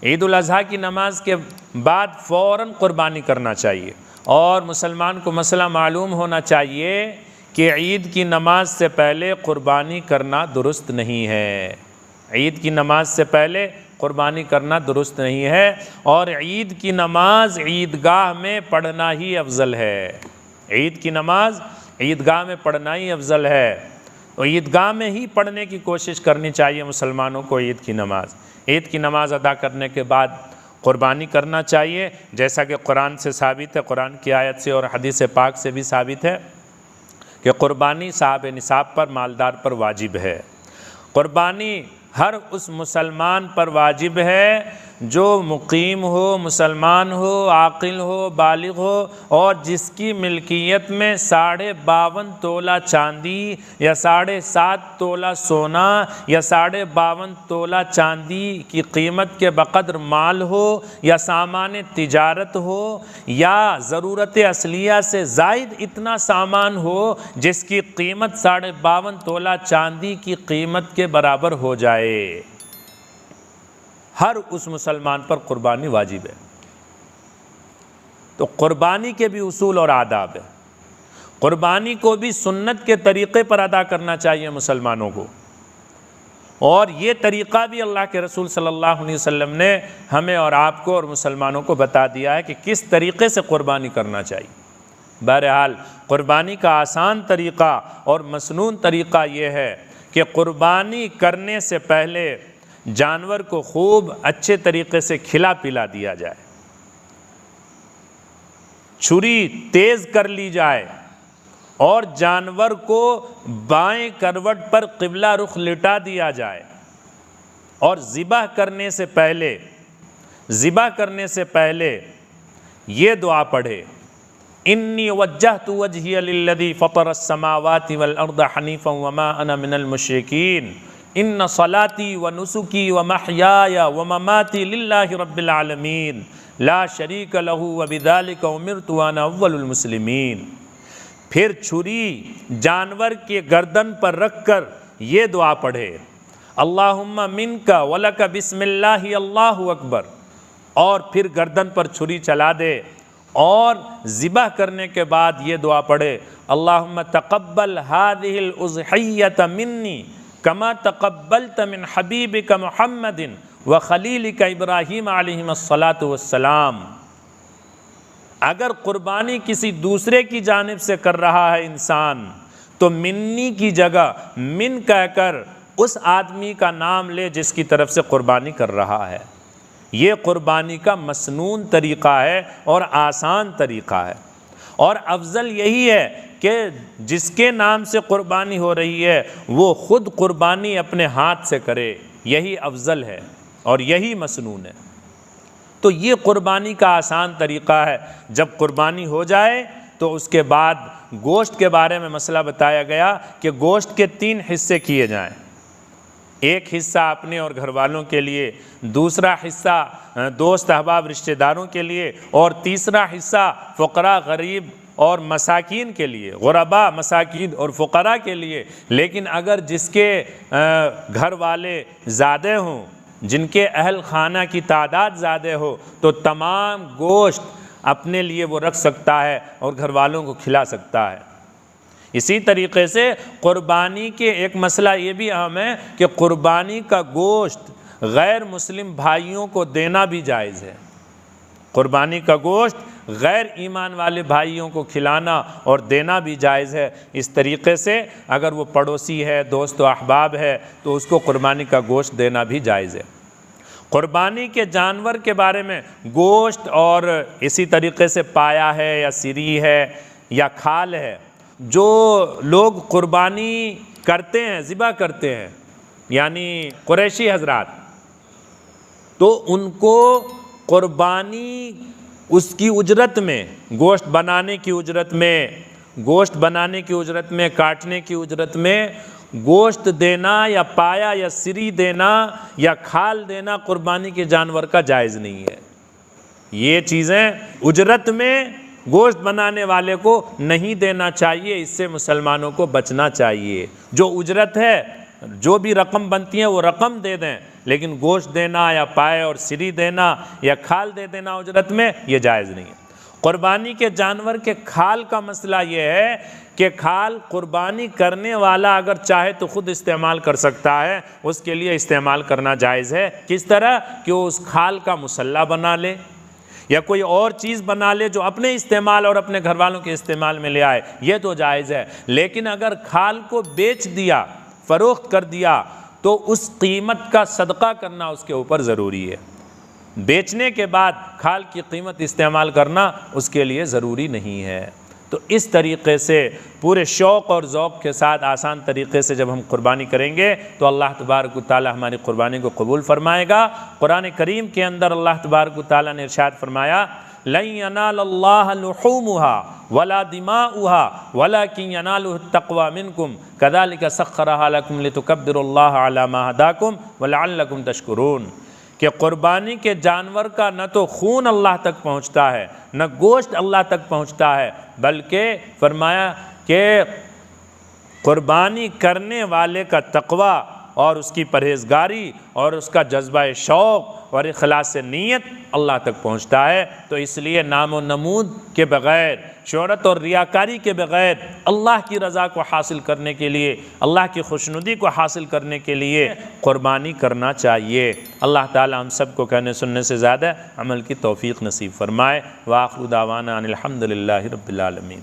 عید الاضحیٰ کی نماز کے بعد فوراً قربانی کرنا چاہیے، اور مسلمان کو مسئلہ معلوم ہونا چاہیے کہ عید کی نماز سے پہلے قربانی کرنا درست نہیں ہے، عید کی نماز سے پہلے قربانی کرنا درست نہیں ہے، اور عید کی نماز عیدگاہ میں پڑھنا ہی افضل ہے، عید کی نماز عیدگاہ میں پڑھنا ہی افضل ہے، تو عیدگاہ میں ہی پڑھنے کی کوشش کرنی چاہیے مسلمانوں کو عید کی نماز۔ عید کی نماز ادا کرنے کے بعد قربانی کرنا چاہیے، جیسا کہ قرآن سے ثابت ہے، قرآن کی آیت سے اور حدیث پاک سے بھی ثابت ہے کہ قربانی صاحب نصاب پر، مالدار پر واجب ہے۔ قربانی ہر اس مسلمان پر واجب ہے جو مقیم ہو، مسلمان ہو، عاقل ہو، بالغ ہو، اور جس کی ملکیت میں 52.5 تولہ چاندی یا 7.5 تولہ سونا یا 52.5 تولہ چاندی کی قیمت کے بقدر مال ہو، یا سامان تجارت ہو، یا ضرورت اصلیہ سے زائد اتنا سامان ہو جس کی قیمت 52.5 تولہ چاندی کی قیمت کے برابر ہو جائے، ہر اس مسلمان پر قربانی واجب ہے۔ تو قربانی کے بھی اصول اور آداب ہے، قربانی کو بھی سنت کے طریقے پر ادا کرنا چاہیے مسلمانوں کو، اور یہ طریقہ بھی اللہ کے رسول صلی اللہ علیہ وسلم نے ہمیں اور آپ کو اور مسلمانوں کو بتا دیا ہے کہ کس طریقے سے قربانی کرنا چاہیے۔ بہرحال قربانی کا آسان طریقہ اور مسنون طریقہ یہ ہے کہ قربانی کرنے سے پہلے جانور کو خوب اچھے طریقے سے کھلا پلا دیا جائے، چھری تیز کر لی جائے، اور جانور کو بائیں کروٹ پر قبلہ رخ لٹا دیا جائے، اور ذبح کرنے سے پہلے یہ دعا پڑھے، انی وجہت وجہی للذی فطر السماوات والارض حنیفا وما انا من المشرکین ان صلاتی ونسکی ومحیای ومماتی للہ رب العالمین لا شریک لہ وبذالک امرت وانا اول المسلمین۔ پھر چھری جانور کے گردن پر رکھ کر یہ دعا پڑھے، اللہم منک ولک بسم اللہ اللہ اکبر، اور پھر گردن پر چھری چلا دے، اور ذبح کرنے کے بعد یہ دعا پڑھے، اللہم تقبل هذه الاضحیۃ منی کما تقبلت من حبیبک محمد وخلیلک ابراہیم علیہ الصلاۃ والسلام۔ اگر قربانی کسی دوسرے کی جانب سے کر رہا ہے انسان تو منی کی جگہ من کہہ کر اس آدمی کا نام لے جس کی طرف سے قربانی کر رہا ہے۔ یہ قربانی کا مسنون طریقہ ہے اور آسان طریقہ ہے، اور افضل یہی ہے کہ جس کے نام سے قربانی ہو رہی ہے وہ خود قربانی اپنے ہاتھ سے کرے، یہی افضل ہے اور یہی مسنون ہے۔ تو یہ قربانی کا آسان طریقہ ہے۔ جب قربانی ہو جائے تو اس کے بعد گوشت کے بارے میں مسئلہ بتایا گیا کہ گوشت کے 3 حصے کیے جائیں، ایک حصہ اپنے اور گھر والوں کے لیے، دوسرا حصہ دوست احباب رشتہ داروں کے لیے، اور تیسرا حصہ فقراء غریب اور مساکین کے لیے، غرباء مساکین اور فقراء کے لیے۔ لیکن اگر جس کے گھر والے زیادہ ہوں، جن کے اہل خانہ کی تعداد زیادہ ہو، تو تمام گوشت اپنے لیے وہ رکھ سکتا ہے اور گھر والوں کو کھلا سکتا ہے۔ اسی طریقے سے قربانی کے ایک مسئلہ یہ بھی اہم ہے کہ قربانی کا گوشت غیر مسلم بھائیوں کو دینا بھی جائز ہے۔ قربانی کا گوشت غیر ایمان والے بھائیوں کو کھلانا اور دینا بھی جائز ہے۔ اس طریقے سے اگر وہ پڑوسی ہے، دوست و احباب ہے، تو اس کو قربانی کا گوشت دینا بھی جائز ہے۔ قربانی کے جانور کے بارے میں گوشت اور اسی طریقے سے پایا ہے یا سری ہے یا کھال ہے، جو لوگ قربانی کرتے ہیں، ذبح کرتے ہیں، یعنی قریشی حضرات، تو ان کو قربانی اس کی اجرت میں، گوشت بنانے کی اجرت میں، کاٹنے کی اجرت میں گوشت دینا یا پایا یا سری دینا یا کھال دینا قربانی کے جانور کا جائز نہیں ہے۔ یہ چیزیں اجرت میں گوشت بنانے والے کو نہیں دینا چاہیے، اس سے مسلمانوں کو بچنا چاہیے۔ جو اجرت ہے جو بھی رقم بنتی ہے وہ رقم دے دیں، لیکن گوشت دینا یا پائے اور سری دینا یا کھال دے دینا اجرت میں یہ جائز نہیں ہے۔ قربانی کے جانور کے کھال کا مسئلہ یہ ہے کہ کھال قربانی کرنے والا اگر چاہے تو خود استعمال کر سکتا ہے، اس کے لیے استعمال کرنا جائز ہے۔ کس طرح کہ وہ اس کھال کا مصلی بنا لے یا کوئی اور چیز بنا لے جو اپنے استعمال اور اپنے گھر والوں کے استعمال میں لے آئے، یہ تو جائز ہے۔ لیکن اگر کھال کو بیچ دیا، فروخت کر دیا، تو اس قیمت کا صدقہ کرنا اس کے اوپر ضروری ہے۔ بیچنے کے بعد کھال کی قیمت استعمال کرنا اس کے لیے ضروری نہیں ہے۔ تو اس طریقے سے پورے شوق اور ذوق کے ساتھ آسان طریقے سے جب ہم قربانی کریں گے تو اللہ تبارک و تعالی ہماری قربانی کو قبول فرمائے گا۔ قرآن کریم کے اندر اللہ تبارک و تعالی نے ارشاد فرمایا لَن يَنَالَ اللَّهَ لُحُومُهَا وَلَا دِمَاؤُهَا وَلَكِنْ يَنَالُهُ التَّقْوَى مِنْكُمْ كَذَلِكَ سَخَّرَهَا لَكُمْ لِتُكَبِّرُوا اللَّهَ عَلَى مَا هَدَاكُمْ وَلَعَلَّكُمْ تَشْكُرُونَ کہ قربانی کے جانور کا نہ تو خون اللہ تک پہنچتا ہے، نہ گوشت اللہ تک پہنچتا ہے، بلکہ فرمایا کہ قربانی کرنے والے کا تقوی اور اس کی پرہیزگاری اور اس کا جذبہ شوق اور اخلاص نیت اللہ تک پہنچتا ہے۔ تو اس لیے نام و نمود کے بغیر، شہرت اور ریاکاری کے بغیر اللہ کی رضا کو حاصل کرنے کے لیے، اللہ کی خوشنودی کو حاصل کرنے کے لیے قربانی کرنا چاہیے۔ اللہ تعالی ہم سب کو کہنے سننے سے زیادہ عمل کی توفیق نصیب فرمائے۔ وآخر دعوانا ان الحمد للہ رب العالمین۔